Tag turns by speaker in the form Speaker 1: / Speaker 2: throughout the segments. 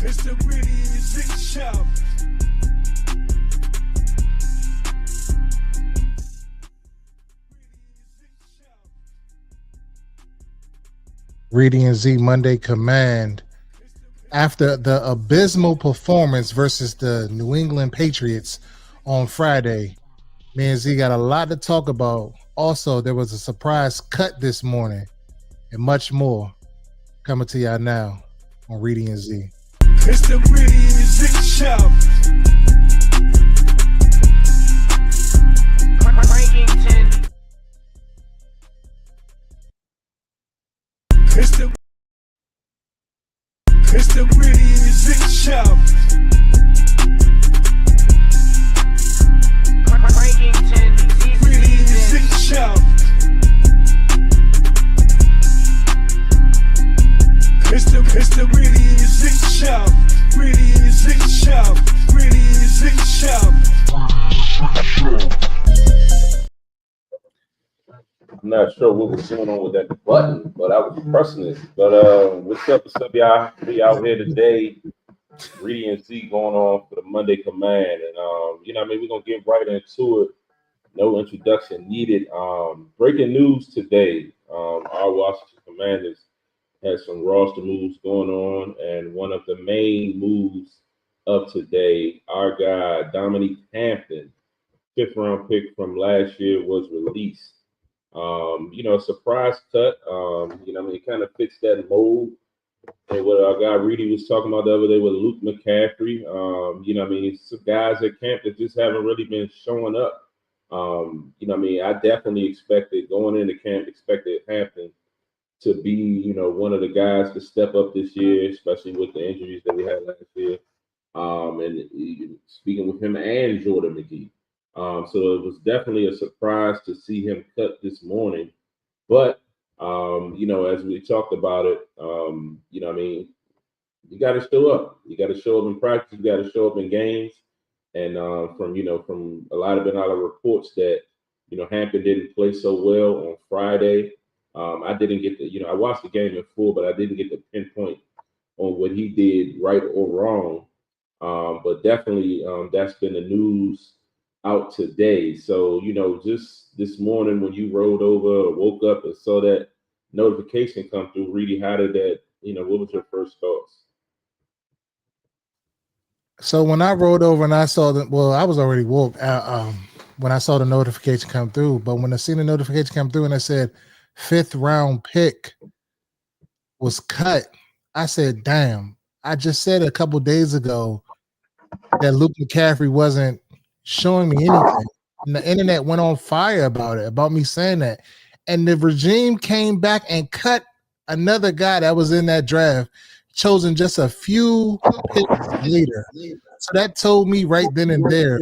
Speaker 1: It's the Reedie Zee Show.
Speaker 2: Reedie Zee Monday Command. After the abysmal performance versus the New England Patriots on Friday, me and Z got a lot to talk about. Also, there was a surprise cut this morning and much more coming to y'all now on Reedie Zee.
Speaker 1: It's the Reedie Zee Show. It's the Reedie Zee Show. Reedie Zee Show. It's the Reedie Zee Show. Reedie Zee Show. Reedie Zee Show.
Speaker 3: I'm not sure what was going on with that button, but I was pressing it. But what's up, y'all? We out here today, Reedie Zee going on for the Monday Command, and we're gonna get right into it. No introduction needed. Breaking news today: our Washington Commanders had some roster moves going on, and one of the main moves of today, our guy Dominique Hampton, 5th round pick from last year, was released. Surprise cut. It kind of fits that mold. And what our guy Reedie was talking about the other day with Luke McCaffrey. Some guys at camp that just haven't really been showing up. I definitely expected going into camp, expected Hampton to be, one of the guys to step up this year, especially with the injuries that we had last year. And speaking with him and Jordan McGee. So it was definitely a surprise to see him cut this morning. But, as we talked about it, you got to show up. You got to show up in practice. You got to show up in games. And from a lot of reports that, Hampton didn't play so well on Friday. I didn't get I watched the game in full, but I didn't get the pinpoint on what he did right or wrong. But definitely that's been the news out today. So, just this morning when you rolled over or woke up and saw that notification come through, Reedie, how did that, what was your first thoughts?
Speaker 2: So when I rolled over and I saw I was already woke when I saw the notification come through. But when I seen the notification come through and it said 5th round pick was cut, I said, damn, I just said a couple days ago that Luke McCaffrey wasn't showing me anything. And the internet went on fire about me saying that. And the regime came back and cut another guy that was in that draft, chosen just a few picks later. So that told me right then and there.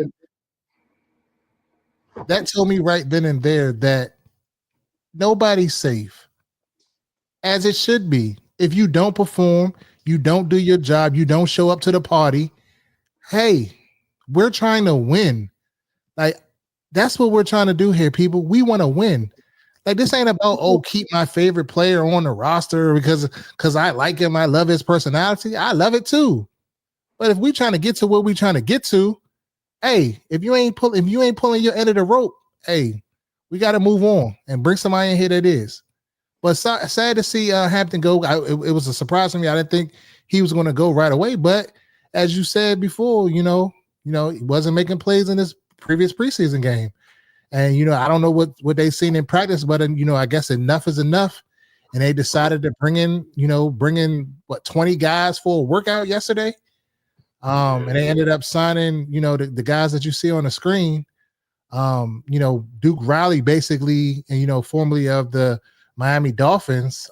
Speaker 2: That nobody's safe. As it should be. If you don't perform, you don't do your job, you don't show up to the party. Hey, we're trying to win. Like, that's what we're trying to do here, people. We want to win. Like, this ain't about, keep my favorite player on the roster because I like him. I love his personality. I love it too. But if we trying to get to where we trying to get to, hey, if you ain't pulling your end of the rope, hey, we got to move on and bring somebody in here that is. But sad to see Hampton go. It was a surprise to me. I didn't think he was going to go right away. But as you said before, he wasn't making plays in this previous preseason game. And, I don't know what they seen in practice, but, I guess enough is enough. And they decided to bring in 20 guys for a workout yesterday. And they ended up signing, the guys that you see on the screen. Duke Riley basically, and formerly of the Miami Dolphins,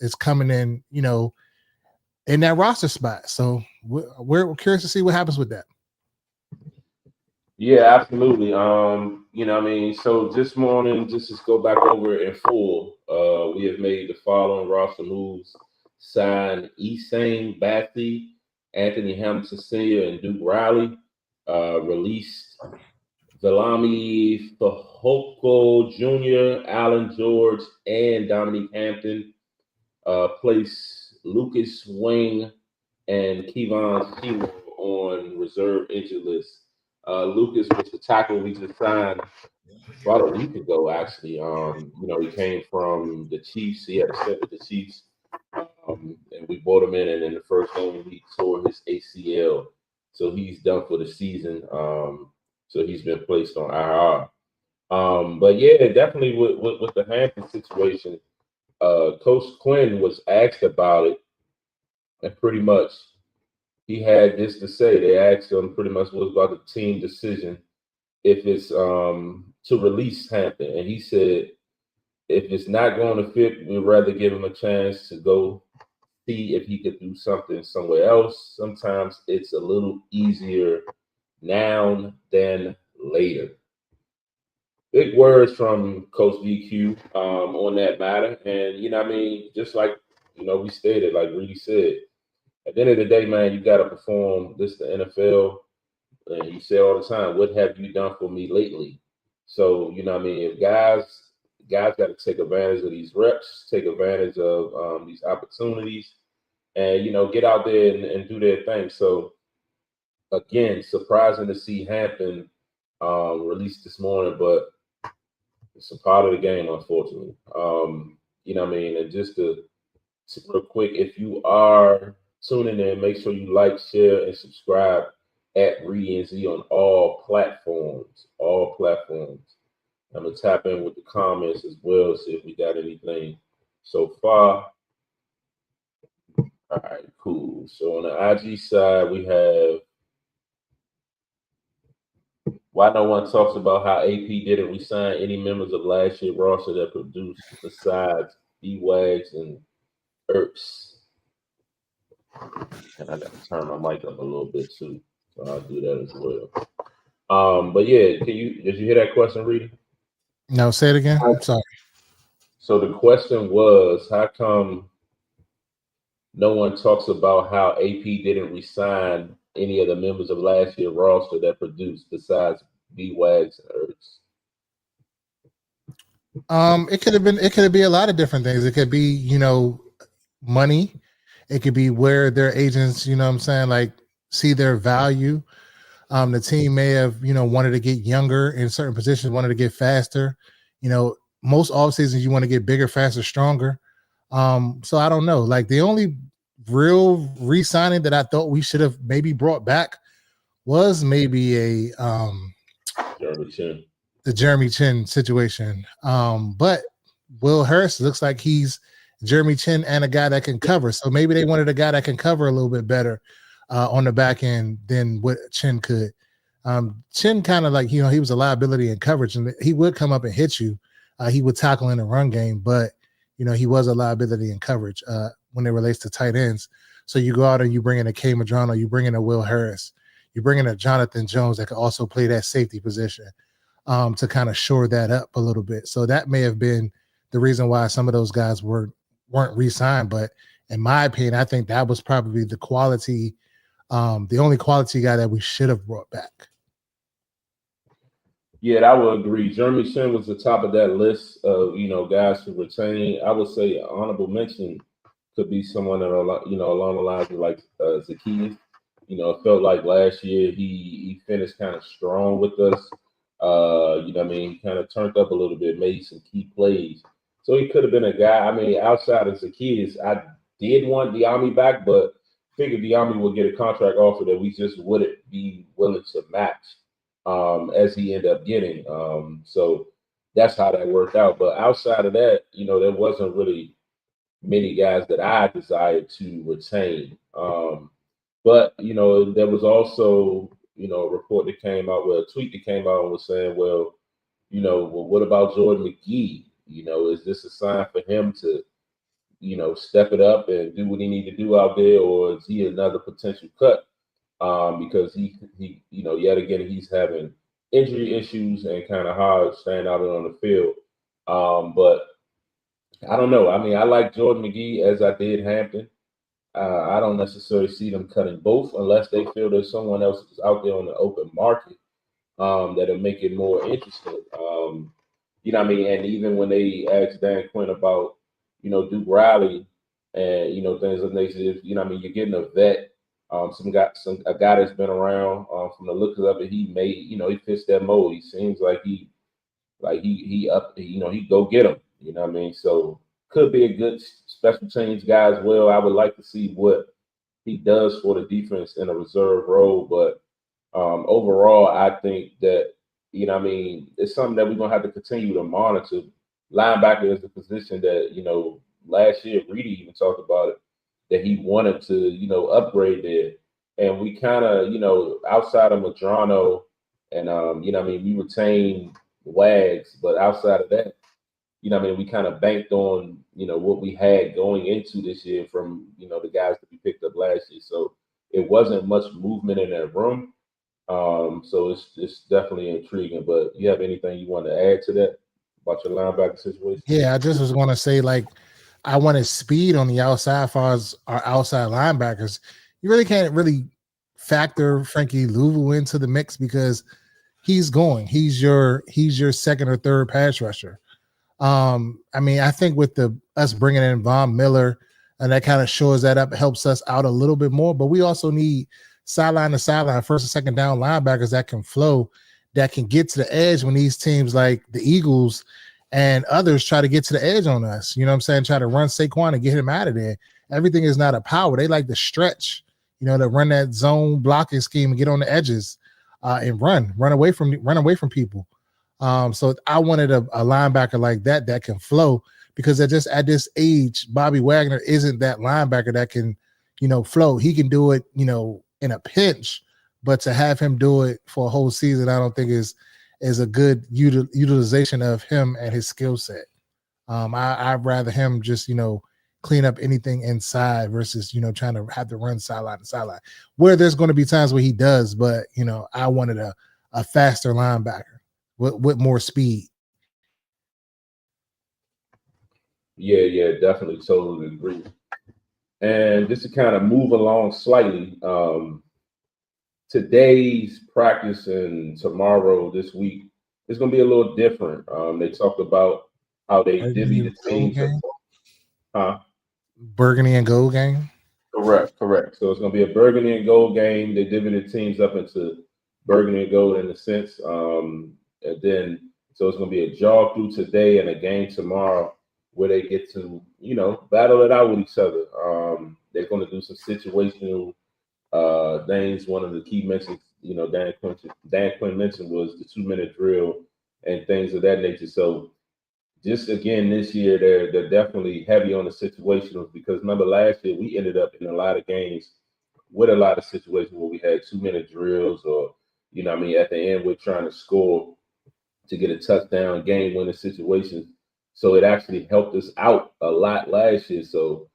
Speaker 2: is coming in, in that roster spot. So we're curious to see what happens with that.
Speaker 3: Yeah, absolutely. So this morning, just to go back over it in full, we have made the following roster moves: signed Esane Bathy, Anthony Hamilton Sr., and Duke Riley. Released Velami Fehoko Jr., Allen George, and Dominique Hampton. Place Lucas Wing and Kevon Seymour on reserve injured list. Lucas was the tackle we just signed about a week ago, actually. He came from the Chiefs. He had a stint with the Chiefs. And we brought him in, and in the first game, he tore his ACL. So he's done for the season. So he's been placed on IR. But yeah, definitely with the Hampton situation, Coach Quinn was asked about it, and pretty much he had this to say. They asked him pretty much what was about the team decision if it's to release Hampton, and he said if it's not going to fit, we'd rather give him a chance to go see if he could do something somewhere else. Sometimes it's a little easier now than later. Big words from Coach DQ on that matter. And, just like, we stated, like Reedie said, at the end of the day, man, you got to perform. This is the NFL. And you say all the time, what have you done for me lately? So, if guys got to take advantage of these reps, take advantage of these opportunities, and, get out there and do their thing. So, again, surprising to see Hampton released this morning, but it's a part of the game, unfortunately. And just to real quick, if you are tuning in, make sure you like, share, and subscribe at Reedie Zee on all platforms. All platforms. I'm gonna tap in with the comments as well, see if we got anything so far. All right, cool. So on the IG side, we have why no one talks about how AP didn't resign any members of last year's roster that produced besides B-Wags and Ertz. And I got to turn my mic up a little bit too, so I'll do that as well. But yeah, did you hear that question, Reedie?
Speaker 2: No, say it again. I'm sorry.
Speaker 3: So the question was, how come no one talks about how AP didn't resign any of the members of last year's roster that produced besides B-Wags and Ertz?
Speaker 2: It could be a lot of different things. It could be, money. It could be where their agents, like see their value. The team may have, wanted to get younger in certain positions, wanted to get faster. Most off seasons you want to get bigger, faster, stronger. So I don't know. Like the only real re-signing that I thought we should have maybe brought back was maybe the Jeremy Chin situation. But Will Hurst looks like he's Jeremy Chin and a guy that can cover. So maybe they wanted a guy that can cover a little bit better on the back end than what Chin could. Chin kind of like, he was a liability in coverage, and he would come up and hit you. He would tackle in the run game, but he was a liability in coverage when it relates to tight ends. So you go out and you bring in a K. Madrano, you bring in a Will Harris, you bring in a Jonathan Jones that could also play that safety position to kind of shore that up a little bit. So that may have been the reason why some of those guys weren't re-signed. But in my opinion, I think that was probably the quality, the only quality guy that we should have brought back.
Speaker 3: Yeah, I would agree. Jeremy Chin was the top of that list of, guys to retain. I would say honorable mention could be someone that, along the lines of like Zacchaeus. It felt like last year he finished kind of strong with us. He kind of turned up a little bit, made some key plays. So he could have been a guy. Outside of Zacchaeus, I did want Diami back, but figured Diami would get a contract offer that we just wouldn't be willing to match as he ended up getting. So that's how that worked out. But outside of that, there wasn't really many guys that I desired to retain. But there was also, a report that came out, a tweet that came out and was saying, well, what about Jordan McGee? Is this a sign for him to, step it up and do what he need to do out there, or is he another potential cut? Because he, yet again, he's having injury issues and kind of hard staying out on the field. But I don't know. I mean, I like Jordan McGee as I did Hampton. I don't necessarily see them cutting both unless they feel there's someone else out there on the open market that'll make it more interesting. What I mean? And even when they asked Dan Quinn about, Duke Riley and, things of nature, what I mean? You're getting a vet, a guy that's been around. From the looks of it, he fits that mold. He seems like he go get him. You know what I mean? So could be a good special teams guy as well. I would like to see what he does for the defense in a reserve role. But overall, I think that, it's something that we're going to have to continue to monitor. Linebacker is the position that, last year, Reedie even talked about it, that he wanted to, upgrade there. And we kind of, outside of Madrano and, we retained Wags, but outside of that, we kind of banked on, what we had going into this year from, the guys that we picked up last year. So it wasn't much movement in that room. So it's definitely intriguing. But you have anything you want to add to that about your linebacker situation?
Speaker 2: Yeah, I just was going to say, I wanted speed on the outside as far as our outside linebackers. You really can't really factor Frankie Louvu into the mix because he's going. He's your second or third pass rusher. I think with us bringing in Von Miller, and that kind of shores that up, helps us out a little bit more. But we also need sideline to sideline, first and second down linebackers that can flow, that can get to the edge when these teams like the Eagles and others try to get to the edge on us. You know what I'm saying? Try to run Saquon and get him out of there. Everything is not a power. They like to stretch, to run that zone blocking scheme and get on the edges and run away from people. So I wanted a linebacker like that can flow, because at this age, Bobby Wagner isn't that linebacker that can, flow. He can do it, in a pinch, but to have him do it for a whole season, I don't think is a good utilization of him and his skill set. I'd rather him just, clean up anything inside versus, trying to have to run sideline to sideline, where there's going to be times where he does, but, I wanted a faster linebacker with more speed.
Speaker 3: Yeah, definitely, totally agree. And just to kind of move along slightly, today's practice and tomorrow, this week, is going to be a little different. They talked about how they divvy the teams.
Speaker 2: Burgundy and gold game?
Speaker 3: Correct. So it's going to be a burgundy and gold game. They divvy the teams up into burgundy and gold in a sense. And then, so it's going to be a jog through today and a game tomorrow where they get to, battle it out with each other. They're going to do some situational things. One of the key mentions, Dan Quinn mentioned was the 2-minute drill and things of that nature. So just again, this year, they're definitely heavy on the situationals, because remember last year we ended up in a lot of games with a lot of situations where we had 2-minute drills, or, at the end we're trying to score to get a touchdown, game-winning situations. So it actually helped us out a lot last year. So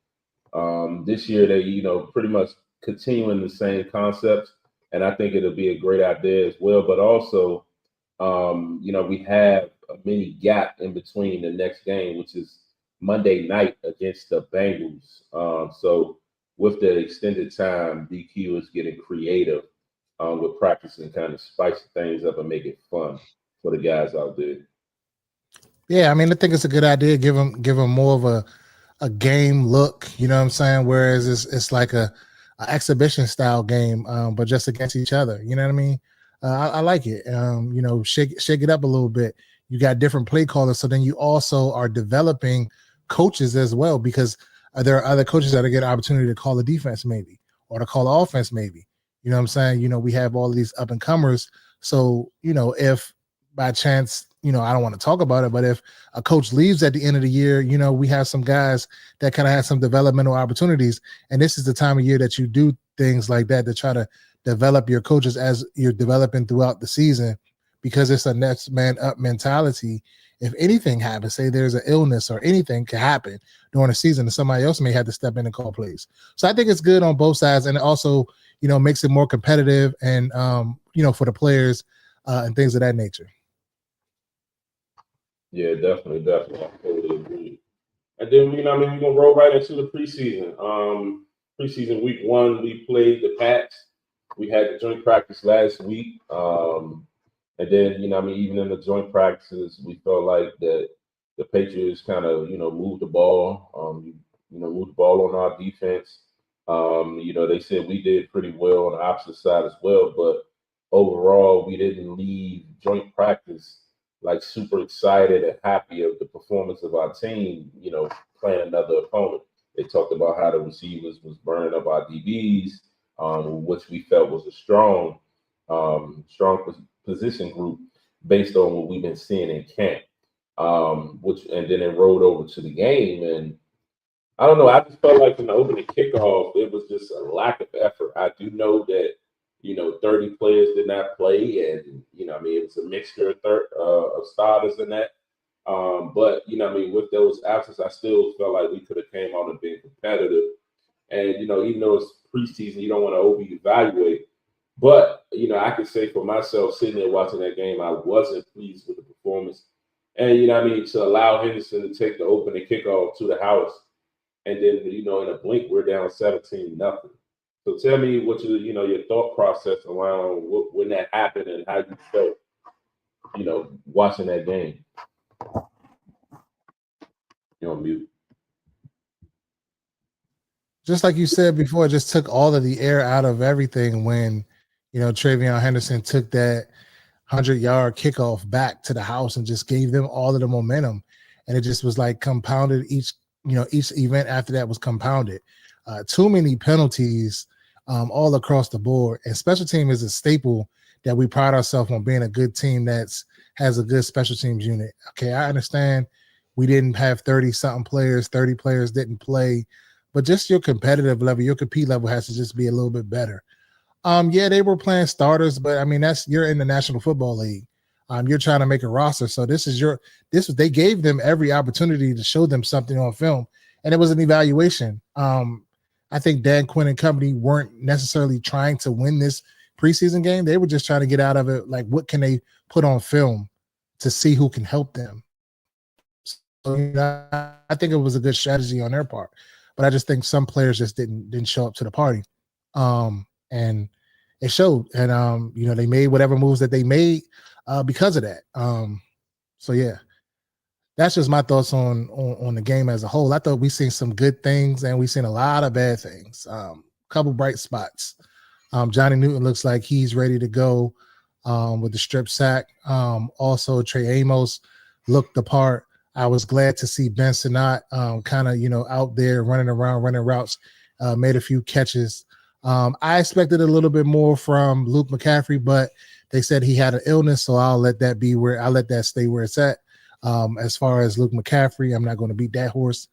Speaker 3: this year they, pretty much continuing the same concepts, and I think it'll be a great idea as well. But also, we have a mini gap in between the next game, which is Monday night against the Bengals. So with the extended time, DQ is getting creative with practicing, kind of spice things up and make it fun for the guys out there.
Speaker 2: Yeah, I think it's a good idea. Give them more of a game look. You know what I'm saying? Whereas it's like a exhibition style game, but just against each other. You know what I mean? I like it. Shake it up a little bit. You got different play callers, so then you also are developing coaches as well, because there are other coaches that are getting an opportunity to call the defense maybe, or to call the offense maybe. You know what I'm saying? We have all of these up and comers. So, if by chance, I don't want to talk about it, but if a coach leaves at the end of the year, we have some guys that kind of have some developmental opportunities. And this is the time of year that you do things like that to try to develop your coaches as you're developing throughout the season, because it's a next man up mentality. If anything happens, say there's an illness or anything can happen during the season, and somebody else may have to step in and call plays. So I think it's good on both sides, and it also, makes it more competitive and, for the players and things of that nature.
Speaker 3: Yeah, definitely. I totally agree. And then, we're going to roll right into the preseason. Preseason week 1, we played the Pats. We had the joint practice last week. And then, even in the joint practices, we felt like that the Patriots kind of, moved the ball, moved the ball on our defense. They said we did pretty well on the opposite side as well, but overall, we didn't leave joint practice like super excited and happy of the performance of our team, playing another opponent. They talked about how the receivers was burning up our DBs, which we felt was a strong position group based on what we've been seeing in camp. And then it rolled over to the game, and I don't know. I just felt like in the opening kickoff, it was just a lack of effort. I do know that 30 players did not play, and it was a mixture of starters in that. But with those absences, I still felt like we could have came on and been competitive. And even though it's preseason, you don't want to over-evaluate. But I could say for myself, sitting there watching that game, I wasn't pleased with the performance. And to allow Henderson to take the opening kickoff to the house, and then in a blink we're down 17-0. So tell me what your thought process around when that happened and how you felt, watching that game. You're on mute.
Speaker 2: Just like you said before, it just took all of the air out of everything when, Travion Henderson took that 100-yard kickoff back to the house and just gave them all of the momentum. And it just was like compounded each event after that was compounded. Too many penalties all across the board. And special team is a staple that we pride ourselves on being a good team has a good special teams unit. Okay, I understand we didn't have 30-something players, 30 players didn't play, but just your competitive level, your compete level has to just be a little bit better. Yeah, they were playing starters, but you're in the National Football League. You're trying to make a roster. So they gave them every opportunity to show them something on film, and it was an evaluation. I think Dan Quinn and company weren't necessarily trying to win this preseason game. They were just trying to get out of it. Like, what can they put on film to see who can help them? So I think it was a good strategy on their part, but I just think some players just didn't show up to the party. And it showed. And they made whatever moves that they made because of that. So yeah, that's just my thoughts on the game as a whole. I thought we seen some good things and we seen a lot of bad things. Couple bright spots. Johnny Newton looks like he's ready to go with the strip sack. Also, Trey Amos looked the part. I was glad to see Ben Sinnott kind of out there running around, running routes, made a few catches. I expected a little bit more from Luke McCaffrey, but they said he had an illness, so I'll let that stay where it's at. As far as Luke McCaffrey, I'm not going to beat that horse.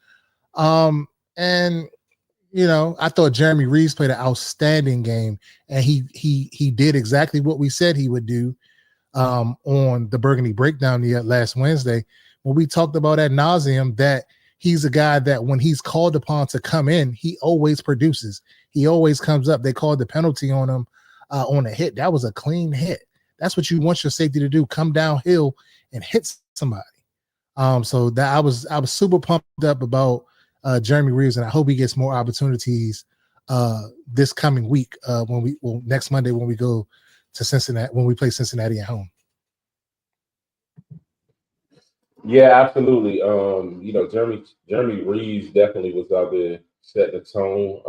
Speaker 2: And I thought Jeremy Reeves played an outstanding game, and he did exactly what we said he would do on the Burgundy Breakdown last Wednesday when we talked about ad nauseum that he's a guy that when he's called upon to come in, he always produces. He always comes up. They called the penalty on him on a hit. That was a clean hit. That's what you want your safety to do: come downhill and hit somebody. So that I was super pumped up about Jeremy Reeves, and I hope he gets more opportunities this coming week next Monday when we go to Cincinnati, when we play Cincinnati at home.
Speaker 3: Yeah, absolutely. Jeremy Reeves definitely was out there setting the tone,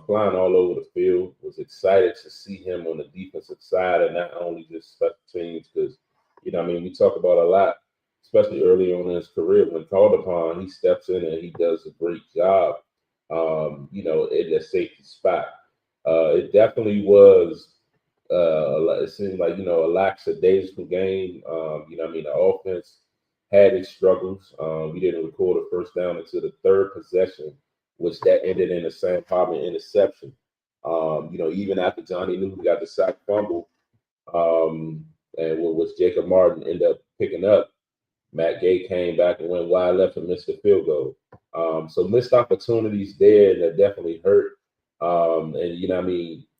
Speaker 3: flying all over the field. Was excited to see him on the defensive side and not only just special teams because, we talk about a lot, especially early on in his career. When called upon, he steps in and he does a great job, in the safety spot. It definitely was, it seemed like, a lackadaisical game. The offense had its struggles. We didn't record a first down until the third possession, which that ended in a Sam Palmer interception. Even after Johnny Newton got the sack fumble, and what was Jacob Martin ended up picking up, Matt Gay came back and went wide left and missed the field goal. So missed opportunities there, and that definitely hurt.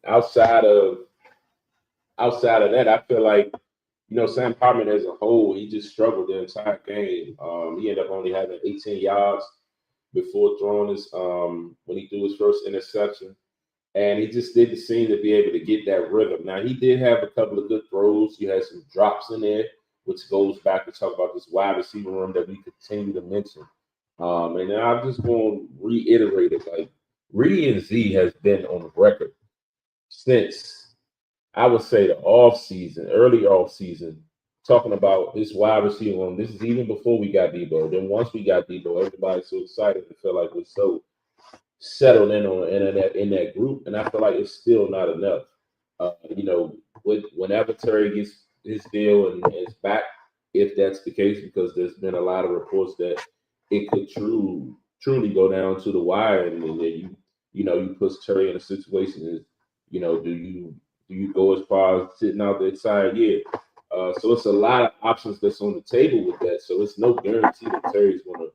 Speaker 3: Outside of that, I feel like, Sam Hartman as a whole, he just struggled the entire game. He ended up only having 18 yards before throwing when he threw his first interception. And he just didn't seem to be able to get that rhythm. Now, he did have a couple of good throws. He had some drops in there, which goes back to talk about this wide receiver room that we continue to mention. And then I'm just going to reiterate it. Like, Reedie Zee has been on record since, I would say, the early off season, talking about this wide receiver room. This is even before we got Debo. Then once we got Debo, everybody's so excited and felt like we're so settled in that group, and I feel like it's still not enough. Whenever Terry gets his deal and is back, if that's the case, because there's been a lot of reports that it could truly go down to the wire, and then you put Terry in a situation. Do you go as far as sitting out the entire year? So it's a lot of options that's on the table with that. So it's no guarantee that Terry's going to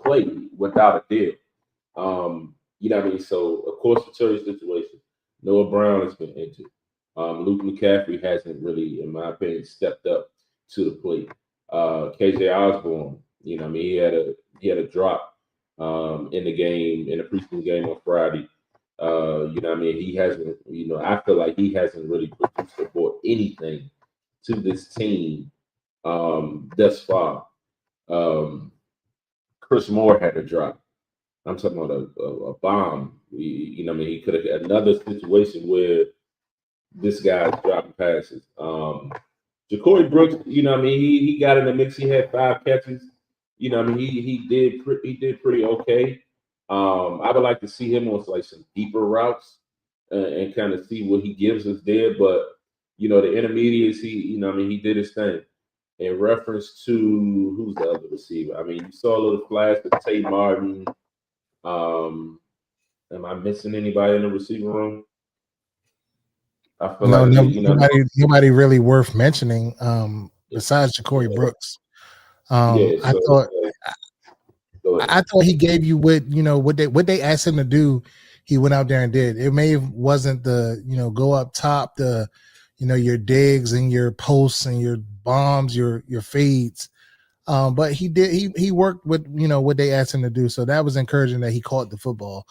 Speaker 3: play without a deal. So of course, the Terry situation, Noah Brown has been injured. Luke McCaffrey hasn't really, in my opinion, stepped up to the plate. KJ Osborne, he had a drop in the preseason game on Friday. He hasn't, I feel like he hasn't really produced or brought anything to this team thus far. Chris Moore had a drop. I'm talking about a bomb. He could have had another situation where this guy's dropping passes. Ja'Cory Brooks, he got in the mix. He had 5 catches. He did pretty okay. I would like to see him on like some deeper routes and kind of see what he gives us there. But the intermediates, he did his thing. In reference to who's the other receiver, you saw a little flash with Tate Martin. Am I missing anybody in the receiver room? I feel
Speaker 2: nobody really worth mentioning besides Ja'Cory Brooks. I thought he gave you what they asked him to do. He went out there and did. It wasn't the go up top, the your digs and your posts and your bombs, your fades. But he did. He worked with what they asked him to do. So that was encouraging that he caught the football.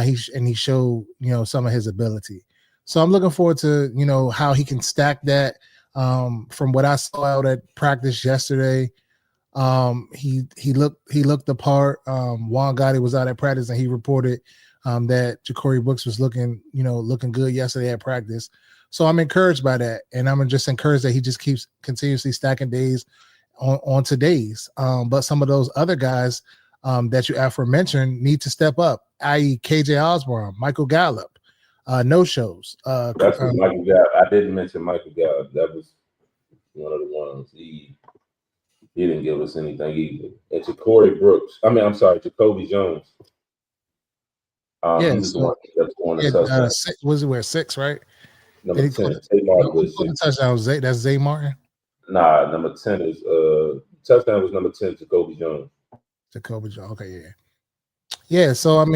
Speaker 2: He showed some of his ability. So I'm looking forward to how he can stack that. From what I saw out at practice yesterday, he looked the part. Juan Gotti was out at practice and he reported that Ja'Cory Brooks was looking good yesterday at practice. So I'm encouraged by that, and I'm just encouraged that he just keeps continuously stacking days on today's. But some of those other guys that you aforementioned need to step up, i.e. KJ Osborne, Michael Gallup, no shows.
Speaker 3: That's what Michael Gallup. I didn't mention Michael Gallup. That was one of the ones. He didn't give us anything either. And Ja'Cory Brooks. Jacoby Jones. He was the one that kept going to touchdown.
Speaker 2: Was it where 6, right?
Speaker 3: Number 10. Zay Martin was 6.
Speaker 2: Touchdown. That's Zay Martin.
Speaker 3: Nah, number 10 is touchdown was number 10, Jacoby Jones.
Speaker 2: Jacoby Jones. Okay, yeah. So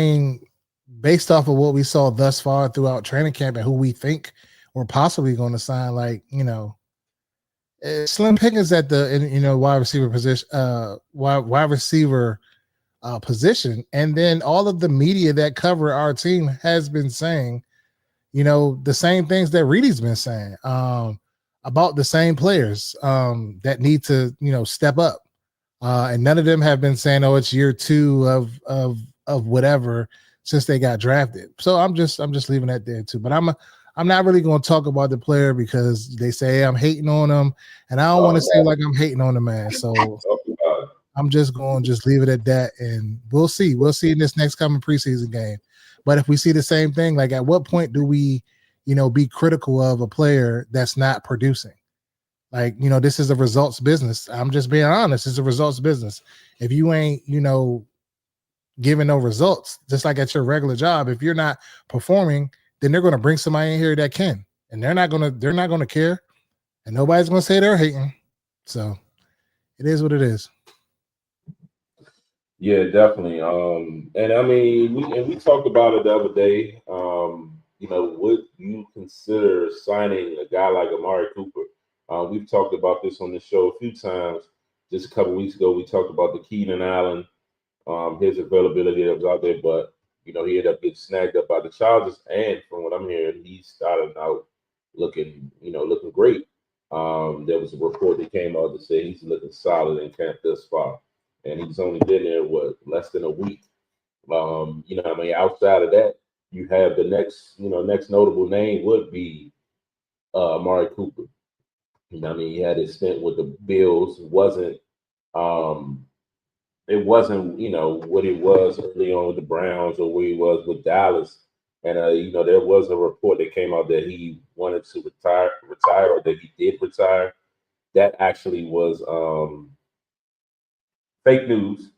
Speaker 2: based off of what we saw thus far throughout training camp and who we think we're possibly going to sign, slim pickings at the wide receiver position, wide receiver position, and then all of the media that cover our team has been saying, the same things that Reedie's been saying about the same players that need to step up, and none of them have been saying, "Oh, it's year 2 of whatever," since they got drafted. So I'm just leaving that there too. But I'm not really going to talk about the player because they say I'm hating on him, and I don't want to say like I'm hating on the man. So I'm just going to leave it at that, and we'll see. We'll see in this next coming preseason game. But if we see the same thing, like at what point do we, be critical of a player that's not producing? Like, this is a results business. I'm just being honest. It's a results business. If you ain't, giving no results, just like at your regular job, if you're not performing, then they're going to bring somebody in here that can, and they're not going to care, and nobody's going to say they're hating. So it is what it is.
Speaker 3: Yeah, definitely. And I mean, we talked about it the other day. Would you consider signing a guy like Amari Cooper? We've talked about this on the show a few times. Just a couple weeks ago, we talked about the Keenan Allen, his availability that was out there, but he ended up getting snagged up by the Chargers. And from what I'm hearing, he started out looking great. There was a report that came out that said he's looking solid in camp thus far, and he's only been there less than a week. Outside of that, you have the next notable name would be Amari Cooper. He had his stint with the Bills. It wasn't what it was early on with the Browns or where he was with Dallas. And there was a report that came out that he wanted to retire, or that he did retire. That actually was fake news.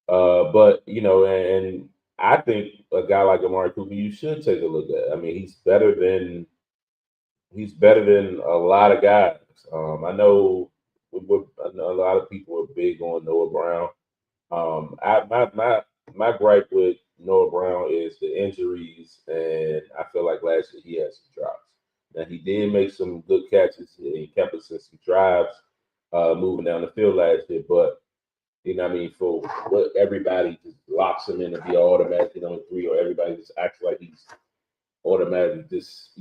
Speaker 3: But and I think a guy like Amari Cooper, you should take a look at. I mean, he's better than a lot of guys. I know a lot of people are big on Noah Brown. My gripe with Noah Brown is the injuries, and I feel like last year he had some drops. Now he did make some good catches. He kept us in some drives, moving down the field last year. But for what everybody just locks him in to be automatically number 3, or everybody just acts like he's automatically just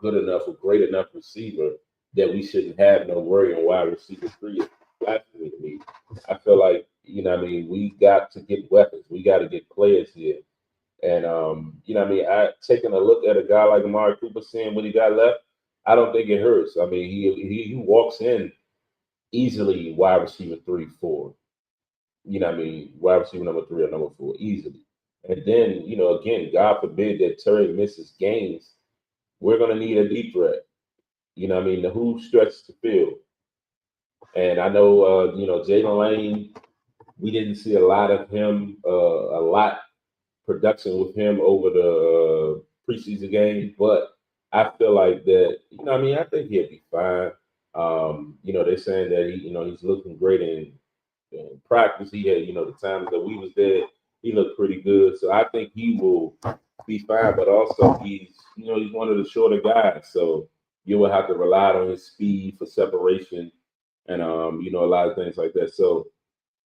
Speaker 3: good enough or great enough receiver that we shouldn't have no worry on wide receiver 3 is blasphemy to me. I feel like we got to get weapons. We got to get players here. And I taking a look at a guy like Amari Cooper, seeing what he got left, I don't think it hurts. I mean, he walks in easily wide receiver 3, 4. Wide receiver number 3 or number 4 easily. And then, again, God forbid that Terry misses games, we're gonna need a deep threat. Who stretches the field. And I know Jalen Lane, we didn't see a lot of him, production with him over the preseason game, but I feel like that, I think he'll be fine. They're saying that he's looking great in practice. He had, the times that we was there, he looked pretty good. So I think he will be fine, but also he's one of the shorter guys. So you will have to rely on his speed for separation and, a lot of things like that. So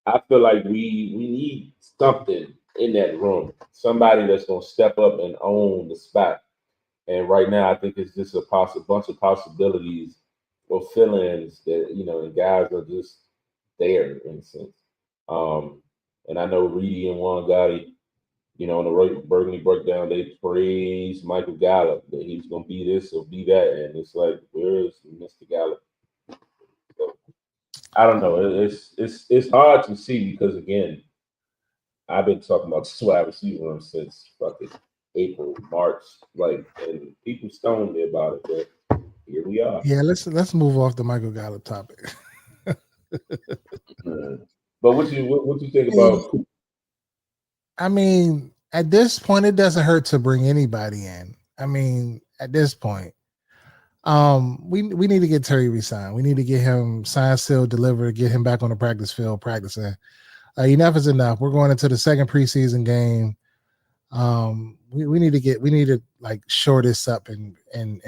Speaker 3: I feel like we need something in that room, somebody that's going to step up and own the spot. And right now, I think it's just a bunch of possibilities or fill-ins that, and guys are just there in a sense. And I know Reedie and Juan Gotti, on the Burgundy breakdown, they praised Michael Gallup, that he's going to be this or be that. And it's like, where is Mr. Gallup? So, I don't know. It's hard to see because, again, I've been talking about this wide receiver room since fucking April, March, and people stoned me about it, but here we are.
Speaker 2: Yeah, let's move off the Michael Gallup topic.
Speaker 3: But what you think about?
Speaker 2: I mean, at this point, it doesn't hurt to bring anybody in. I mean, at this point, we need to get Terry re-signed. We need to get him signed, sealed, delivered, get him back on the practice field practicing. Enough is enough. We're going into the second preseason game. We need to like shore this up and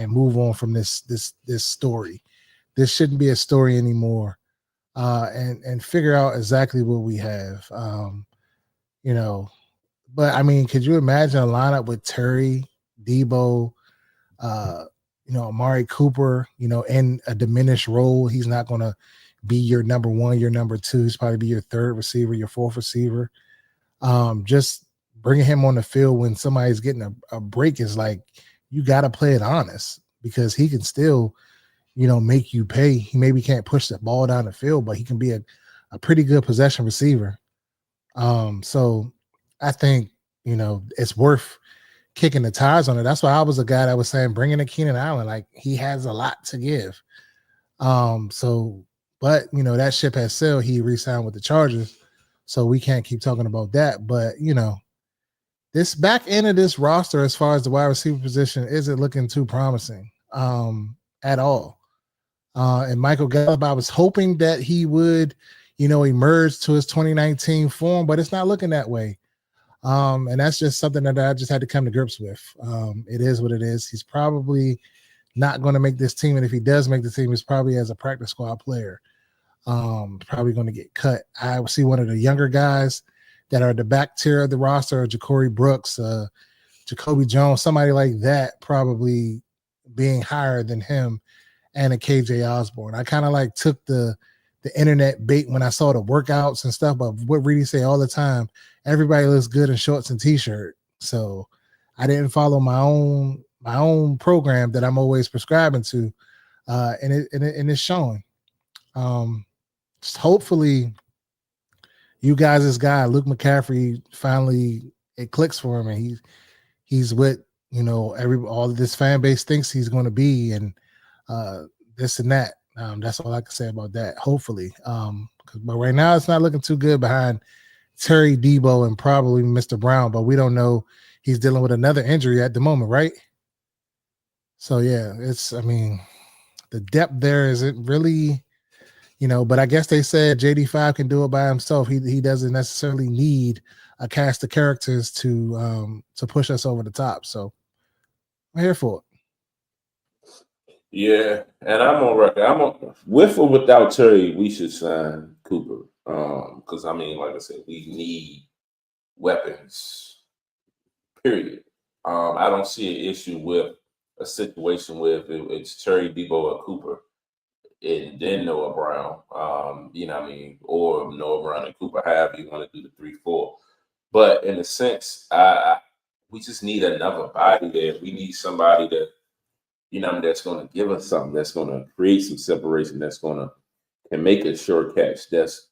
Speaker 2: move on from this story. This shouldn't be a story anymore. And figure out exactly what we have. But I mean, could you imagine a lineup with Terry, Debo, Amari Cooper, in a diminished role? He's not going to be your number 1, your number 2. He's probably be your 3rd receiver, your 4th receiver. Just bringing him on the field when somebody's getting a break is like, you got to play it honest, because he can still, make you pay. He maybe can't push the ball down the field, but he can be a pretty good possession receiver. So I think, it's worth kicking the tires on it. That's why I was a guy that was saying, bringing in Keenan Allen, like he has a lot to give. But that ship has sailed. He re-signed with the Chargers, so we can't keep talking about that. But this back end of this roster, as far as the wide receiver position, isn't looking too promising at all. And Michael Gallup, I was hoping that he would, emerge to his 2019 form, but it's not looking that way. And that's just something that I just had to come to grips with. It is what it is. He's probably not going to make this team, and if he does make the team, it's probably as a practice squad player. Probably going to get cut. I see one of the younger guys that are the back tier of the roster, Ja'Cory Brooks, Jacoby Jones, somebody like that, probably being higher than him, and a KJ Osborne. I kind of like took the internet bait when I saw the workouts and stuff, but what Reedie say all the time, everybody looks good in shorts and t-shirt. So I didn't follow my own program that I'm always prescribing to, and it's showing. Just hopefully you guys, this guy Luke McCaffrey, finally it clicks for him, and he's what all of this fan base thinks he's going to be, and this and that. That's all I can say about that. Hopefully, but right now it's not looking too good behind Terry, Debo, and probably Mr. Brown. But we don't know. He's dealing with another injury at the moment, right? So yeah, the depth there isn't really, But I guess they said JD5 can do it by himself. He doesn't necessarily need a cast of characters to push us over the top. So I'm here for it.
Speaker 3: Yeah, and I'm on record. With or without Terry, we should sign Cooper. Because like I said, we need weapons. Period. I don't see an issue with a situation with it's Terry, Debo, or Cooper, and then Noah Brown. Or Noah Brown and Cooper. However you want to do the 3-4. But in a sense, we just need another body there. We need somebody that. That's going to give us something, that's going to create some separation, that's going to can make a short catch. That's,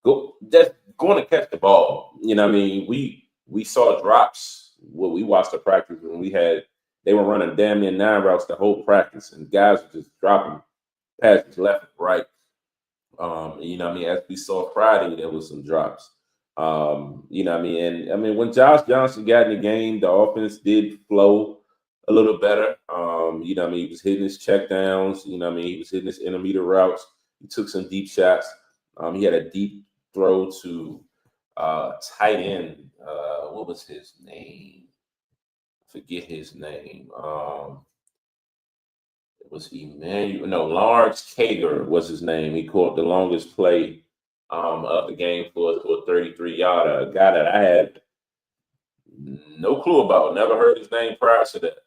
Speaker 3: that's going to catch the ball. We saw drops. We watched the practice when they were running damn near 9 routes the whole practice, and guys were just dropping passes left and right. As we saw Friday, there was some drops. And when Josh Johnson got in the game, the offense did flow a little better. He was hitting his check downs. He was hitting his intermediate routes. He took some deep shots. He had a deep throw to tight end. What was his name? Forget his name. It was Emmanuel. No, Lawrence Kager was his name. He caught the longest play of the game for a 33-yarder. A guy that I had no clue about. Never heard his name prior to that.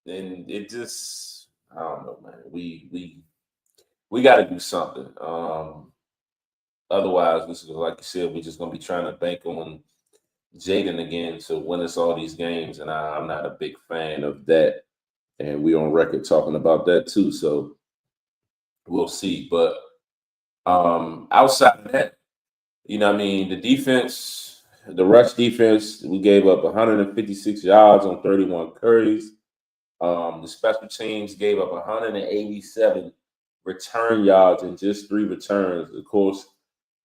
Speaker 3: And it just, I don't know, man. We got to do something. Otherwise, this is, like you said, we're just going to be trying to bank on Jaden again to win us all these games, and I'm not a big fan of that. And we're on record talking about that too. So we'll see. But outside of that, the defense, the rush defense, we gave up 156 yards on 31 carries. The special teams gave up 187 return yards in just 3 returns. Of course,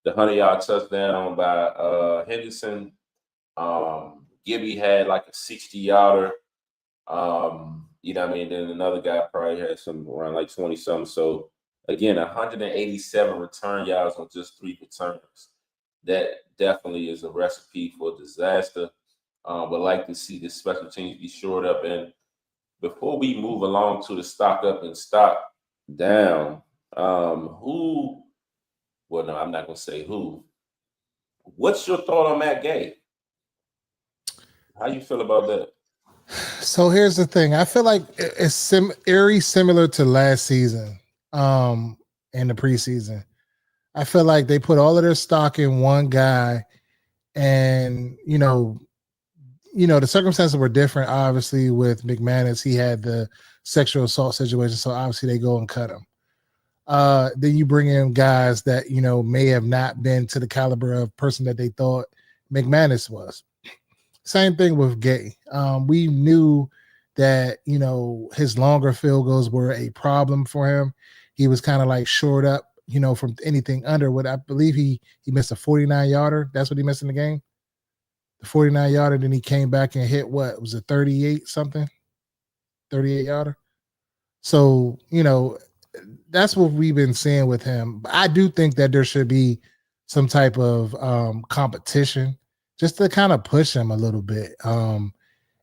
Speaker 3: the 100-yard touchdown by Henderson. Gibby had like a 60-yarder. Then another guy probably had some around like 20-something. So, again, 187 return yards on just 3 returns. That definitely is a recipe for disaster. Would like to see the special teams be shored up. And before we move along to the stock up and stock down, I'm not going to say who. What's your thought on Matt Gay? How you feel about that?
Speaker 2: So here's the thing. I feel like it's eerie similar to last season in the preseason. I feel like they put all of their stock in one guy, and the circumstances were different. Obviously, with McManus, he had the sexual assault situation, so obviously they go and cut him. Then you bring in guys that may have not been to the caliber of person that they thought McManus was. Same thing with Gay. We knew that his longer field goals were a problem for him. He was kind of like shored up from anything under what I believe he missed a 49-yarder. That's what he missed in the game. The 49-yarder, then he came back and hit what was it 38 something, 38-yarder. So that's what we've been seeing with him. But I do think that there should be some type of competition just to kind of push him a little bit.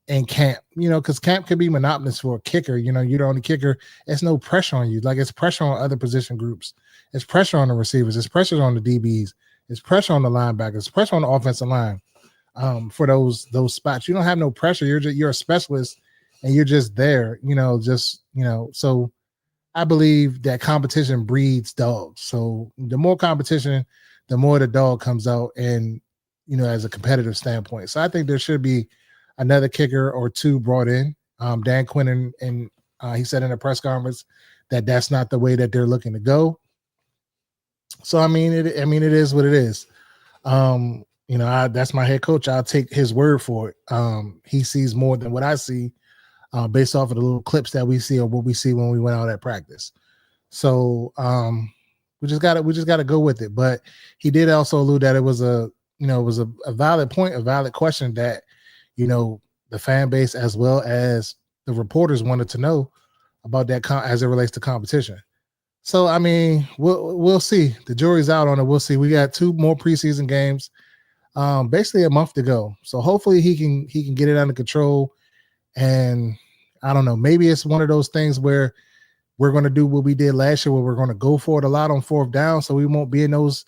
Speaker 2: In camp, because camp could be monotonous for a kicker. You're the only kicker. It's no pressure on you. Like it's pressure on other position groups. It's pressure on the receivers. It's pressure on the DBs. It's pressure on the linebackers. It's pressure on the offensive line. For those spots, you don't have no pressure. You're a specialist, and you're just there. So I believe that competition breeds dogs. So the more competition, the more the dog comes out, and as a competitive standpoint. So I think there should be another kicker or two brought in. Dan Quinn and he said in a press conference that that's not the way that they're looking to go. So it is what it is. That's my head coach. I'll take his word for it. He sees more than what I see, based off of the little clips that we see or what we see when we went out at practice. So we just gotta go with it. But he did also allude that it was a valid point, a valid question that the fan base as well as the reporters wanted to know about that as it relates to competition. So we'll see. The jury's out on it. We'll see. We got 2 more preseason games, basically a month to go. So hopefully he can get it under control. And I don't know, maybe it's one of those things where we're going to do what we did last year, where we're going to go for it a lot on 4th down, so we won't be in those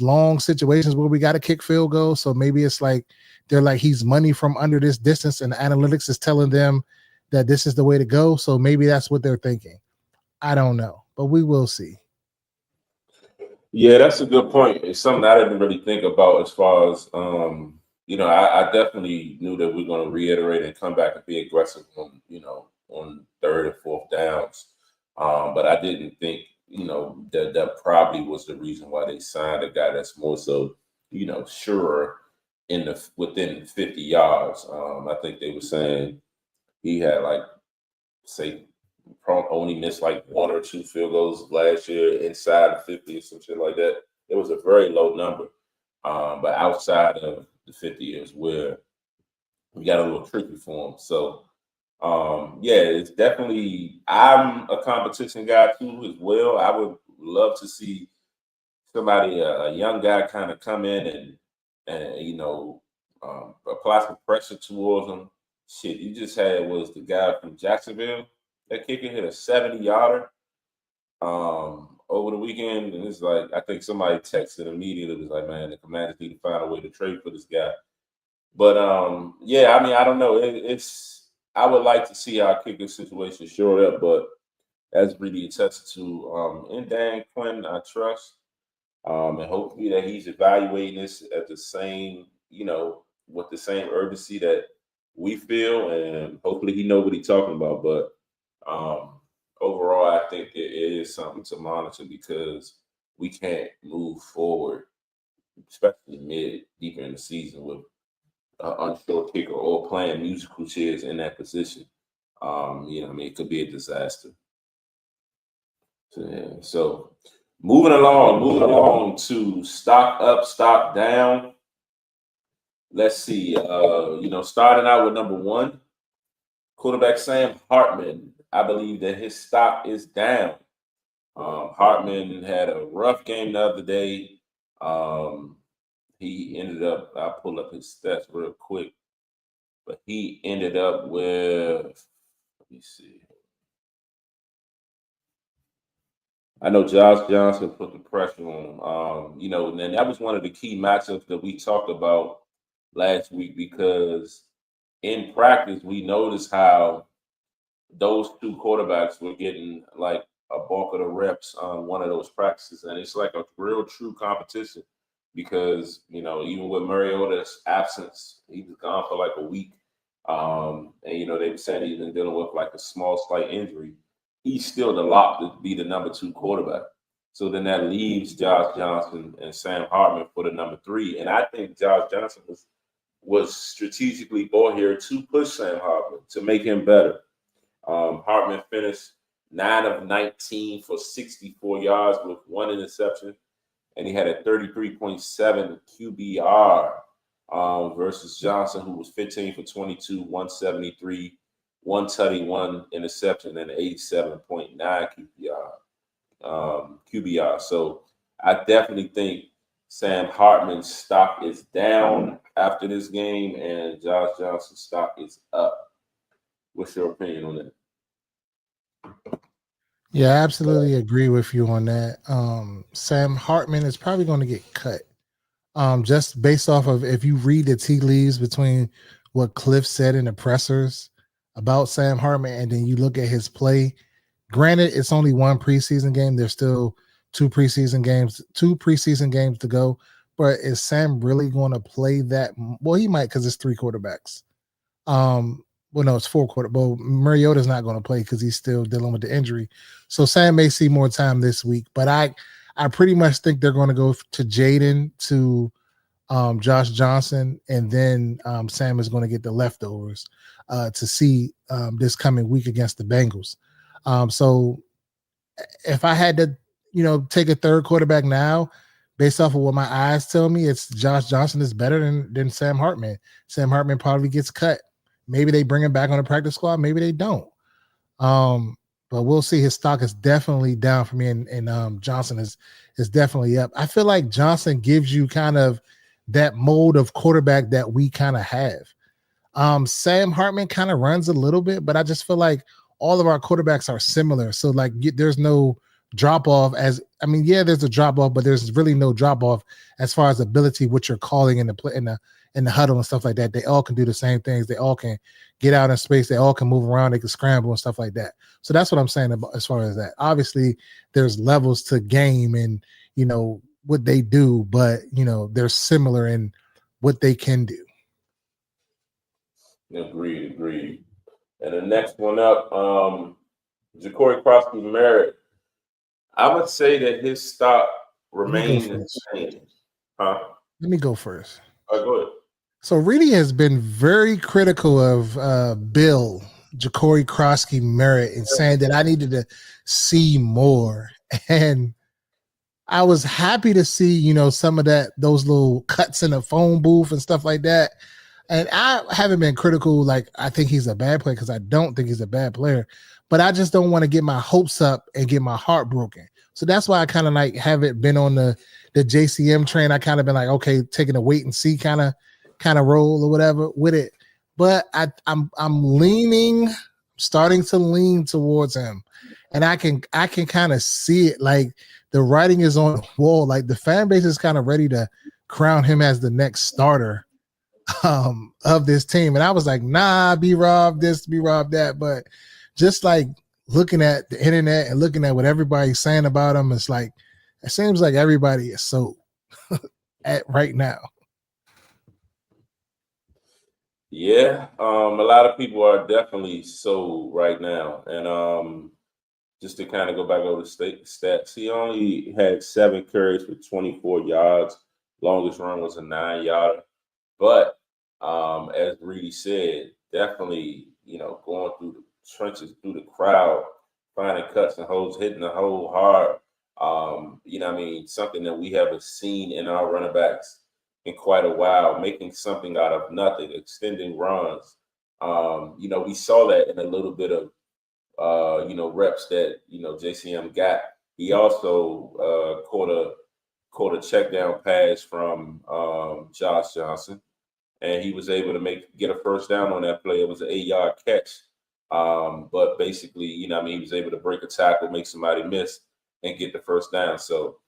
Speaker 2: long situations where we got to kick field goals. So maybe it's like they're like he's money from under this distance, and analytics is telling them that this is the way to go. So maybe that's what they're thinking. I don't know, but we will see.
Speaker 3: Yeah, that's a good point. It's something I didn't really think about as far as I definitely knew that we're going to reiterate and come back and be aggressive on 3rd and 4th downs. But I didn't think that probably was the reason why they signed a guy that's more so sure within 50 yards. I think they were saying he had only missed 1 or 2 field goals last year inside of 50 or some shit like that. It was a very low number. But outside of the 50 is where we got a little tricky for him. So it's definitely, I'm a competition guy too as well. I would love to see somebody, a young guy, kind of come in and apply some pressure towards him. Shit, you just had was the guy from Jacksonville, that kicker hit a 70-yarder over the weekend, and it's like I think somebody texted immediately, was like, man, the Commanders need to find a way to trade for this guy. But I don't know. I would like to see our kicker situation shored up, but as Reedie attested to, in Dan Quinn, I trust, and hopefully that he's evaluating this at the same, with the same urgency that we feel, and hopefully he knows what he's talking about. But overall, I think it is something to monitor because we can't move forward, especially deeper in the season, with an unsure kicker or playing musical chairs in that position. It could be a disaster. So moving along to stock up, stock down. Let's see. Starting out with number 1, quarterback Sam Hartman. I believe that his stock is down. Hartman had a rough game the other day. He ended up, I'll pull up his stats real quick, but he ended up with, let me see. I know Josh Johnson put the pressure on him. And that was one of the key matchups that we talked about last week, because in practice, we noticed how those 2 quarterbacks were getting like a bulk of the reps on one of those practices. And it's like a real true competition because, even with Mariota's absence, he was gone for like a week. And, they were saying he's been dealing with like a small, slight injury. He's still the lock to be the number 2 quarterback. So then that leaves Josh Johnson and Sam Hartman for the number 3. And I think Josh Johnson was strategically brought here to push Sam Hartman, to make him better. Hartman finished 9 of 19 for 64 yards with 1 interception. And he had a 33.7 QBR versus Johnson, who was 15 for 22, 173, 1 tutty, 1 interception, and an 87.9 QBR. So I definitely think Sam Hartman's stock is down after this game, and Josh Johnson's stock is up. What's your opinion on that?
Speaker 2: Yeah, I absolutely agree with you on that. Sam Hartman is probably going to get cut. Just based off of if you read the tea leaves between what Cliff said in the pressers about Sam Hartman, and then you look at his play. Granted, it's only one preseason game. There's still two preseason games to go. But is Sam really going to play that? Well, he might, because it's 3 quarterbacks. Well, no, it's 4 quarter. Well, Mariota's not going to play because he's still dealing with the injury. So Sam may see more time this week. But I pretty much think they're going to go to Jaden, to Josh Johnson, and then Sam is going to get the leftovers to see this coming week against the Bengals. So if I had to, take a third quarterback now, based off of what my eyes tell me, it's Josh Johnson is better than Sam Hartman. Sam Hartman probably gets cut. Maybe they bring him back on the practice squad. Maybe they don't. But we'll see. His stock is definitely down for me, and Johnson is definitely up. I feel like Johnson gives you kind of that mold of quarterback that we kind of have. Sam Hartman kind of runs a little bit, but I just feel like all of our quarterbacks are similar. So like there's no drop off there's a drop off, but there's really no drop off as far as ability, what you're calling in the play, in the huddle and stuff like that. They all can do the same things. They all can get out in space. They all can move around. They can scramble and stuff like that. So that's what I'm saying about as far as that. Obviously, there's levels to game and what they do, but they're similar in what they can do.
Speaker 3: Agreed. And the next one up, Ja'Cory Crosby-Merritt. I would say that his stock remains the same. Huh?
Speaker 2: Let me go first.
Speaker 3: All right, go ahead.
Speaker 2: So Reedie has been very critical of Bill Ja'Cory Crosby-Merritt and saying that I needed to see more. And I was happy to see, some of those little cuts in the phone booth and stuff like that. And I haven't been critical, like I think he's a bad player, because I don't think he's a bad player. But I just don't want to get my hopes up and get my heart broken. So that's why I kind of like haven't been on the JCM train. I kind of been like, okay, taking a wait and see kind of roll or whatever with it. But I'm starting to lean towards him. And I can kind of see it, like the writing is on the wall. Like the fan base is kind of ready to crown him as the next starter of this team. And I was like, nah, B-Rob this, B-Rob that. But just like looking at the internet and looking at what everybody's saying about him, it's like, it seems like everybody is sold at right now.
Speaker 3: Yeah, a lot of people are definitely sold right now. And just to kind of go back over the stats, he only had 7 carries for 24 yards. Longest run was a 9-yarder. But as Reedie said, definitely, going through the trenches, through the crowd, finding cuts and holes, hitting the hole hard. Something that we haven't seen in our running backs in quite a while, making something out of nothing, extending runs. We saw that in a little bit of, reps that, JCM got. He also caught a check down pass from Josh Johnson, and he was able to get a first down on that play. It was an 8-yard catch. But basically, he was able to break a tackle, make somebody miss, and get the first down. So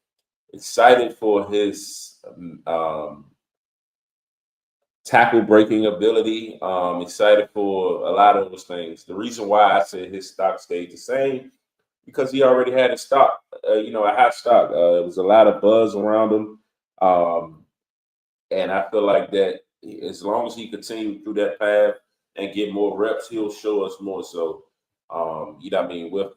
Speaker 3: excited for his tackle breaking ability. Excited for a lot of those things. The reason why I said his stock stayed the same, because he already had a stock, a high stock. There was a lot of buzz around him. And I feel like that as long as he continues through that path and get more reps, he'll show us more. So, with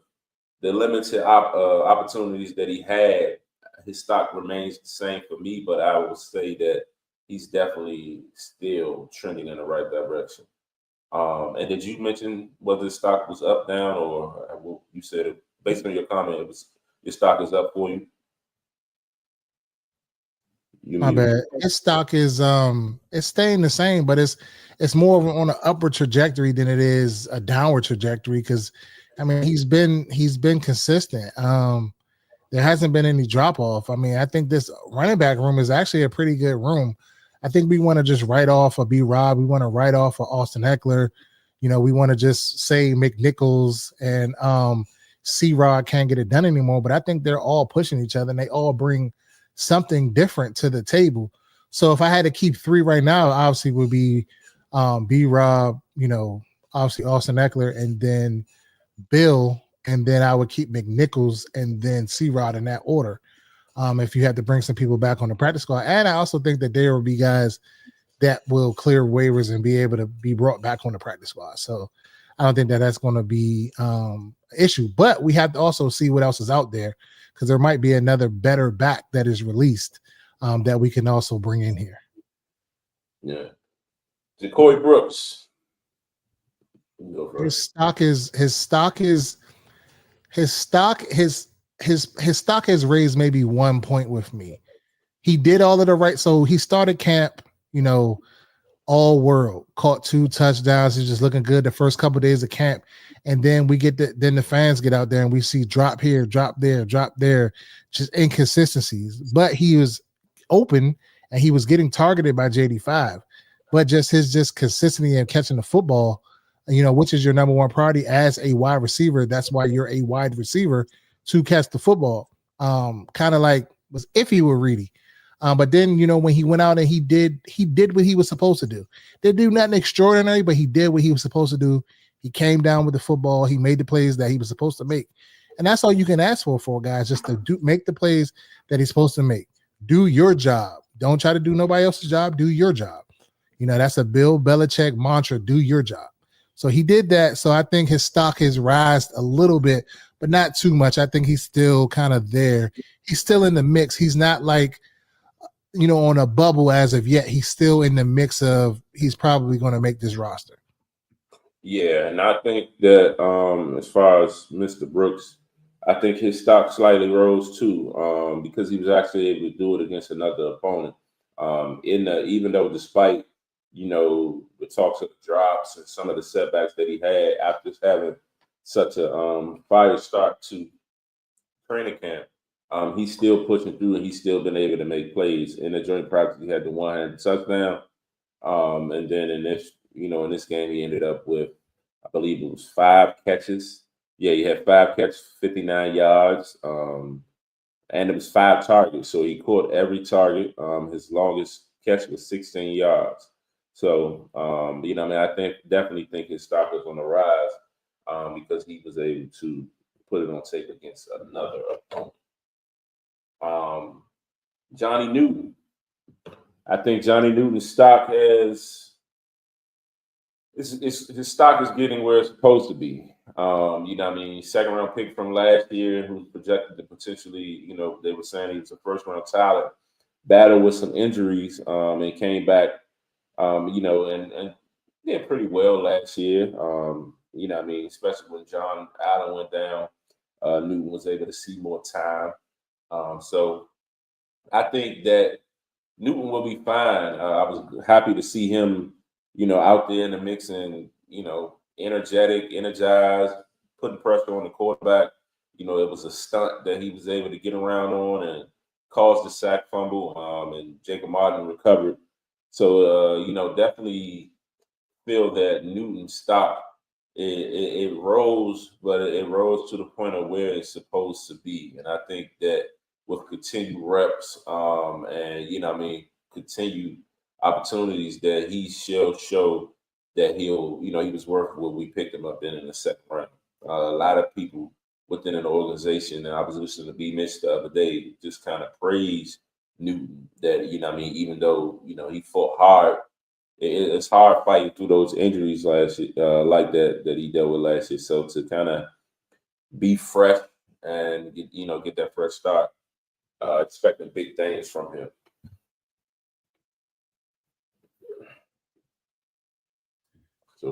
Speaker 3: the limited opportunities that he had, his stock remains the same for me. But I will say that he's definitely still trending in the right direction. And did you mention whether the stock was up, down, or you said it, based on your comment, it was your stock is up for you?
Speaker 2: My bad. His stock is it's staying the same, but it's more of on an upward trajectory than it is a downward trajectory because I mean he's been consistent. There hasn't been any drop off. I mean, I think this running back room is actually a pretty good room. I think we want to just write off a B Rob. We want to write off a Austin Eckler. You know, we want to just say McNichols and C Rod can't get it done anymore. But I think they're all pushing each other and they all bring something different to the table. So if I had to keep three right now, obviously would be B Rob, you know, obviously Austin Eckler, and then Bill, and then I would keep McNichols and then C Rod in that order. If you had to bring some people back on the practice squad. And I also think that there will be guys that will clear waivers and be able to be brought back on the practice squad. So I don't think that that's going to be an issue. But we have to also see what else is out there because there might be another better back that is released that we can also bring in here.
Speaker 3: Yeah. Ja'Cory Brooks.
Speaker 2: His stock has raised maybe 1 point with me. He did all of the right. So he started camp, you know, all world, caught 2 touchdowns. He's just looking good the first couple of days of camp. And then then the fans get out there and we see drop here, drop there, just inconsistencies. But he was open and he was getting targeted by JD5. But just his consistency in catching the football, you know, which is your number one priority as a wide receiver. That's why you're a wide receiver to catch the football. Kind of like was iffy with Reedie. But then, you know, when he went out and he did what he was supposed to do. Didn't do nothing extraordinary, but he did what he was supposed to do. He came down with the football. He made the plays that he was supposed to make. And that's all you can ask for guys, just to make the plays that he's supposed to make. Do your job. Don't try to do nobody else's job. Do your job. You know, that's a Bill Belichick mantra. Do your job. So he did that. So I think his stock has risen a little bit, but not too much. I think he's still kind of there. He's still in the mix. He's not like, you know, on a bubble as of yet. He's still in the mix of he's probably going to make this roster.
Speaker 3: Yeah, and I think that as far as Mr. Brooks, I think his stock slightly rose too because he was actually able to do it against another opponent. Even though despite, you know, the talks of the drops and some of the setbacks that he had after having such a fire start to training camp, he's still pushing through and he's still been able to make plays. In the joint practice, he had the one-handed touchdown. And then in this game, he ended up with, I believe it was 5 catches. Yeah, he had 5 catches, 59 yards. And it was 5 targets. So he caught every target. His longest catch was 16 yards. So, you know, I mean, I definitely think his stock is on the rise because he was able to put it on tape against another opponent. Johnny Newton. I think Johnny Newton's stock his stock is getting where it's supposed to be. You know what I mean? 2nd round pick from last year who's projected to potentially, you know, they were saying he was a 1st round talent, battled with some injuries and came back, you know, and did pretty well last year. You know what I mean? Especially when John Allen went down, Newton was able to see more time. So I think that Newton will be fine. I was happy to see him, you know, out there in the mix and, you know, energized, putting pressure on the quarterback. You know, it was a stunt that he was able to get around on and caused the sack fumble, and Jacob Martin recovered. So, you know, definitely feel that Newton's stock, it rose, but it rose to the point of where it's supposed to be. And I think that with continued reps and, you know what I mean, continued opportunities that he shall show that he'll, you know, he was worth what we picked him up in the 2nd round. A lot of people within an organization, and I was listening to B. Mitch the other day, just kind of praised Newton that, you know what I mean, even though, you know, he fought hard, it's hard fighting through those injuries last year, like that he dealt with last year. So to kind of be fresh and get that fresh start, expecting big things from him.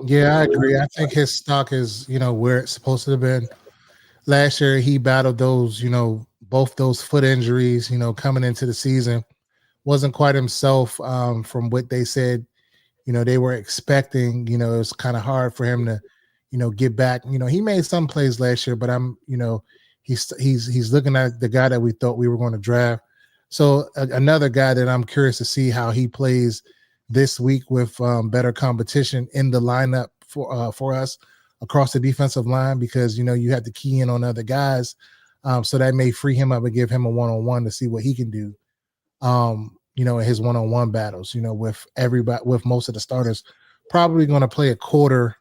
Speaker 2: Yeah, I agree. I think his stock is, where it's supposed to have been. Last year, he battled those, both those foot injuries, coming into the season. Wasn't quite himself from what they said, they were expecting. It was kind of hard for him to, get back. He made some plays last year, but he's looking at the guy that we thought we were going to draft. So another guy that I'm curious to see how he plays this week with better competition in the lineup for us across the defensive line, because you have to key in on other guys, so that may free him up and give him a one-on-one to see what he can do. In his one-on-one battles, with everybody, with most of the starters, probably going to play a quarter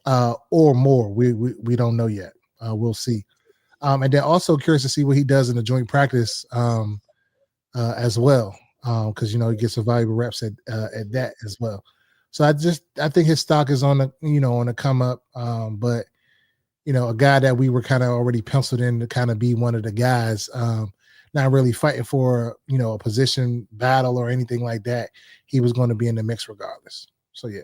Speaker 2: or more. We don't know yet. We'll see. And then also curious to see what he does in the joint practice as well, because he gets some valuable reps at that as well. So I think his stock is on the come up, but a guy that we were kind of already penciled in to kind of be one of the guys, not really fighting for a position battle or anything like that. He was going to be in the mix regardless. So yeah.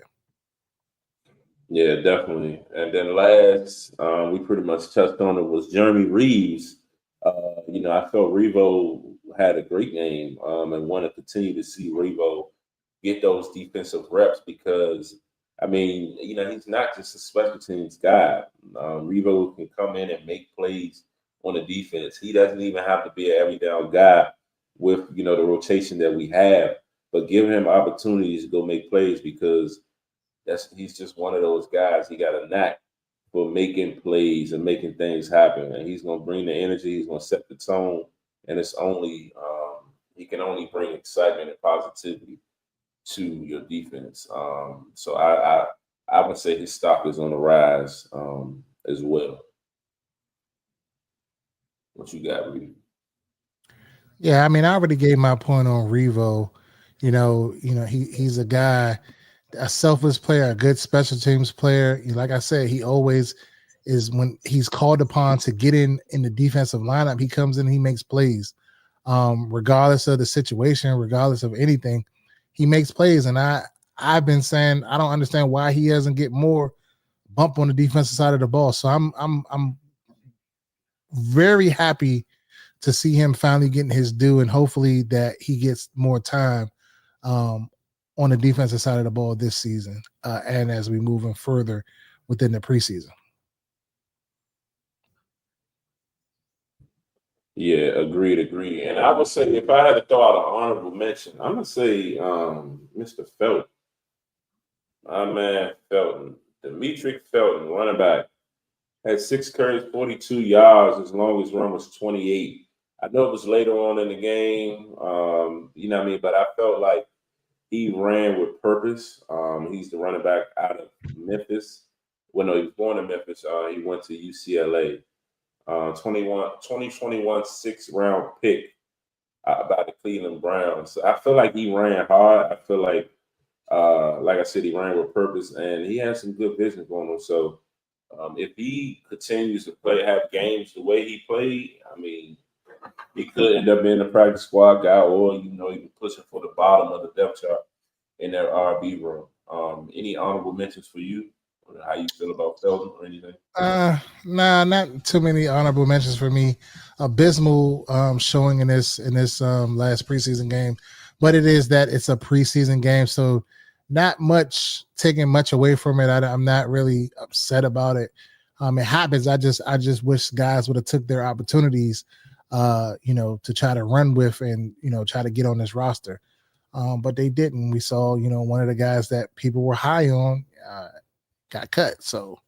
Speaker 3: Yeah, definitely. And then last, we pretty much touched on it, was Jeremy Reeves. I felt Revo had a great game, and want to continue to see Revo get those defensive reps, because, he's not just a special teams guy. Revo can come in and make plays on the defense. He doesn't even have to be an every down guy with, the rotation that we have, but give him opportunities to go make plays, because he's just one of those guys. He got a knack for making plays and making things happen, and he's going to bring the energy. He's going to set the tone, and it's only he can only bring excitement and positivity to your defense. So I would say his stock is on the rise as well. What you got, Reed?
Speaker 2: Yeah, I already gave my point on Revo. He's a guy, a selfless player, a good special teams player. Like I said, he always is, when he's called upon to get in the defensive lineup, he comes in and he makes plays. Regardless of the situation, regardless of anything, he makes plays. And I've been saying I don't understand why he doesn't get more bump on the defensive side of the ball. So I'm very happy to see him finally getting his due, and hopefully that he gets more time on the defensive side of the ball this season, and as we move in further within the preseason.
Speaker 3: Yeah, agreed. And I would say, if I had to throw out an honorable mention, I'm gonna say Mr. Felton. My man Felton, Demetric Felton, running back, had 6 carries, 42 yards. His longest run was 28. I know it was later on in the game, but I felt like he ran with purpose. He's the running back out of Memphis. Well, no, he was born in Memphis. He went to UCLA. 2021 6th-round pick by the Cleveland Browns. So I feel like he ran hard. I feel like I said, he ran with purpose, and he had some good vision going on. So if he continues to have games the way he played, he could end up being a practice squad guy, or even pushing for the bottom of the depth chart in their RB room. Any honorable mentions for you? How you feel about Felton or anything?
Speaker 2: Nah, not too many honorable mentions for me. Abysmal showing in this last preseason game, but it's a preseason game, so not much taking much away from it. I'm not really upset about it. It happens. I just wish guys would have took their opportunities, to try to run with and try to get on this roster, but they didn't. We saw one of the guys that people were high on got cut. So,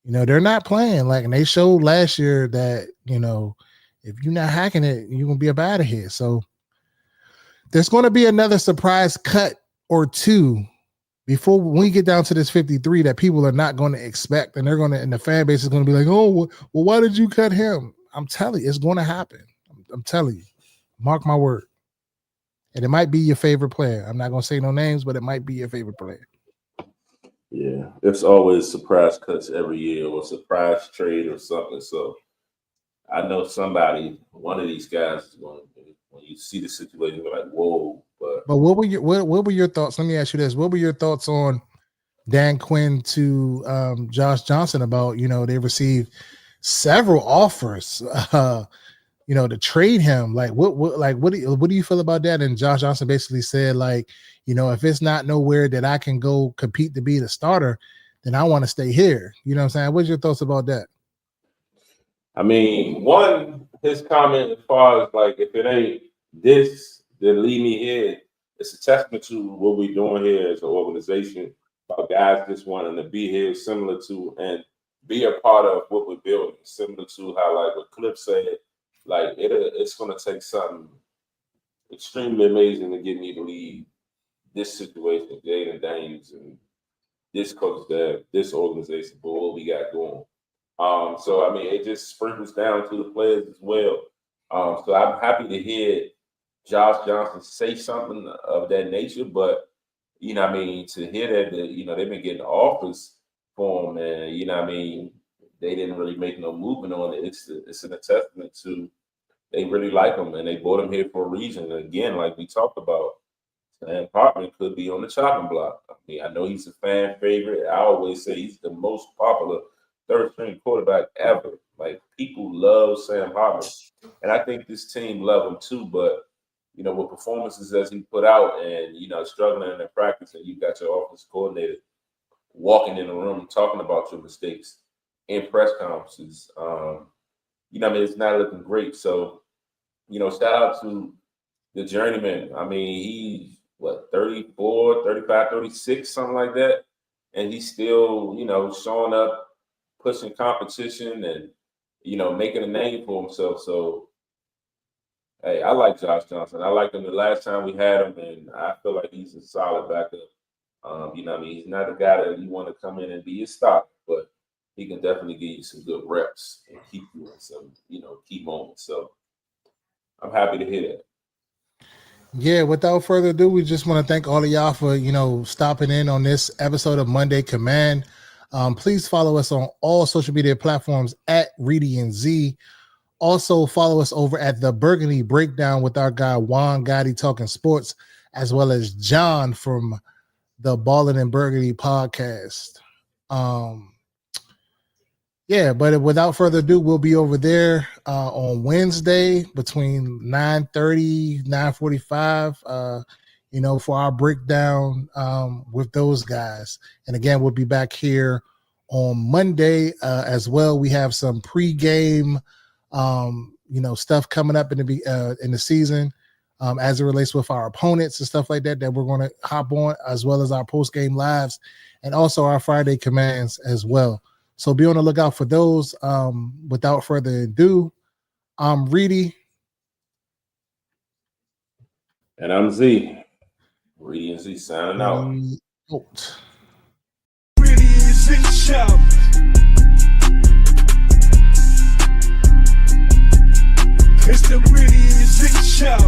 Speaker 2: they're not playing and they showed last year that, if you're not hacking it, you're going to be up out of here. So there's going to be another surprise cut or two before we get down to this 53 that people are not going to expect. And and the fan base is going to be like, oh, well, why did you cut him? I'm telling you, it's going to happen. I'm telling you, mark my word. And it might be your favorite player. I'm not going to say no names, but it might be your favorite player.
Speaker 3: Yeah, it's always surprise cuts every year, or surprise trade or something. So I know one of these guys is going to, when you see the situation, you're like, whoa. But
Speaker 2: what were your thoughts? Let me ask you this: what were your thoughts on Dan Quinn to Josh Johnson about, they received several offers, to trade him. Like what do you feel about that? And Josh Johnson basically said, like, if it's not nowhere that I can go compete to be the starter, then I want to stay here. You know what I'm saying? What's your thoughts about that?
Speaker 3: I mean, his comment as far as like, if it ain't this, then leave me here. It's a testament to what we're doing here as an organization about guys just wanting to be here, similar to and be a part of what we're building, similar to how, like what Cliff said, like it's going to take something extremely amazing to get me to leave this situation, Jaden Daniels and this coach staff, this organization for what we got going. So I mean, it just sprinkles down to the players as well. So I'm happy to hear Josh Johnson say something of that nature, but I mean, to hear that they've been getting offers for him, and I mean, they didn't really make no movement on it. It's an testament to they really like him and they brought him here for a reason. And again, like we talked about, Sam Hartman could be on the chopping block. I mean, I know he's a fan favorite. I always say he's the most popular third-string quarterback ever. Like, people love Sam Hartman, and I think this team love him too. But with performances as he put out, and struggling in the practice, and you got your offensive coordinator walking in the room talking about your mistakes in press conferences, I mean, it's not looking great. So, shout out to the journeyman. I mean, he's 34, 35, 36, something like that, and he's still showing up, pushing competition, and making a name for himself. So, hey, I like Josh Johnson. I liked him the last time we had him, and I feel like he's a solid backup. I mean, he's not a guy that you want to come in and be a starter, but he can definitely give you some good reps and keep you in some, key moments. So I'm happy to hear that.
Speaker 2: Yeah, without further ado, we just want to thank all of y'all for, stopping in on this episode of Monday Command. Please follow us on all social media platforms at Reedie Zee. Also, follow us over at the Burgundy Breakdown with our guy Juan Gotti talking sports, as well as John from the Ballin' and Burgundy podcast. Yeah, but without further ado, we'll be over there on Wednesday between 9:30, 9:45, for our breakdown with those guys. And again, we'll be back here on Monday as well. We have some pregame, stuff coming up in the season as it relates with our opponents and stuff like that we're going to hop on, as well as our post-game lives and also our Friday commands as well. So be on the lookout for those. Without further ado, I'm Reedie.
Speaker 3: And I'm Z. Reedie Zee signing out.
Speaker 1: Reedie Zee shout. It's the Reedie Zee shout.